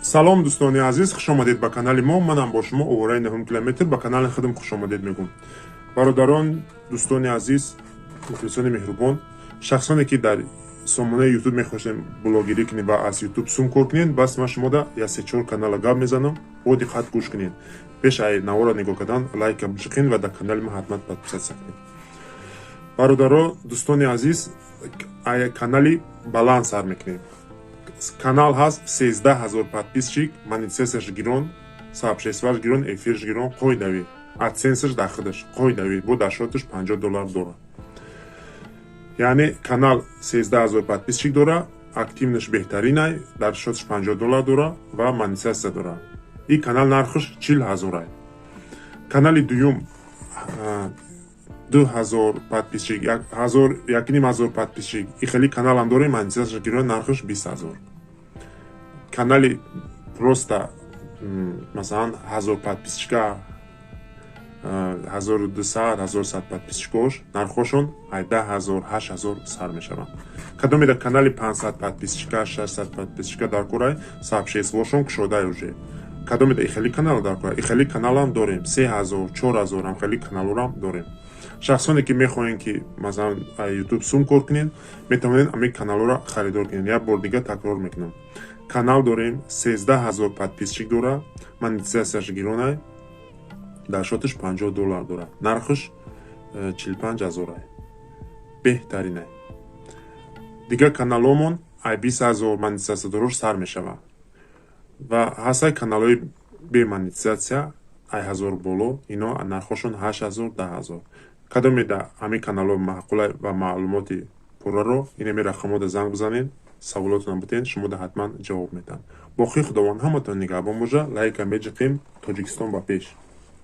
салом дӯстони азиз, хушомадед ба канали мо. Манам бо шумо овораи 9 километр ба канали худам хушомадед мегӯям. бародарон, дӯстони азиз, мухлисони меҳрубон, шахсоне ки дар сомонаи ютуб мехоҳед блогерӣ кунед ва аз ютуб сум кор кунед, бас ман шумода 3-4 канала гап мезанам. бо диққат гӯш кунед. пеш ай навора нигоҳ кардан лайка бишиқин ва дар канали ман ҳатман подписатсия кунед. бародарон, дӯстони азиз, ай канали баланд сар мекунем. Канал ҳаст 13000 подписчик, монетизасияш гирон, сабшесваш гирон, эфирш гирон, қоидави. адсенсаш дар худаш қоидави, бо даршоташ $50 дора. Яъне канал 13000 подписчик дора, активнаш беҳтаринай, даршоташ $50 дора ва монетизасия дора. И канал нархаш 40000 ай. Канали дуюм 2000 подписчик, 1500 подписчик. И хели каналам дора, монетизасияш гирон, нархаш 20000. Канали просто масалан 1000 подписчика, 1200-1100 подписчикош, нархошон 10000, 8000 сар мешаванд. Кадоме дар канали 500 подписчика, 600 подписчика дар курай сабшесвошон кушодай уже. Кадоме дар ихели канал дар курай, ихели каналам дорем, 3000, 4000 ам хели каналорам дорем. шахсоне ки мехоҳен ки масалан ютуб сум кор кунен, метавонен ами каналора харидор кунен. Як бор дига такрор мекунам. Канал дорем, 13000 подписчик дора, монетизасияш гиронай, даршоташ $50 дора, нархаш 45000 ай. беҳтаринай. Дига каналомон ай 20000 монетизасия дорош сар мешава. Ва ҳастай каналои бе монетизасия ай 1000 боло, ино нархошон 8000, 10000. кадоме да ҳами каналҳо маъқулай ва маълумоти пурраро инами рақамода занг бизанед, саволотон бутен, шумо да ҳатман ҷавоб медиҳам. бохи худованд ҳаматон нигаҳбон боша. Лайка меҷиқем. Тоҷикистон ба пеш.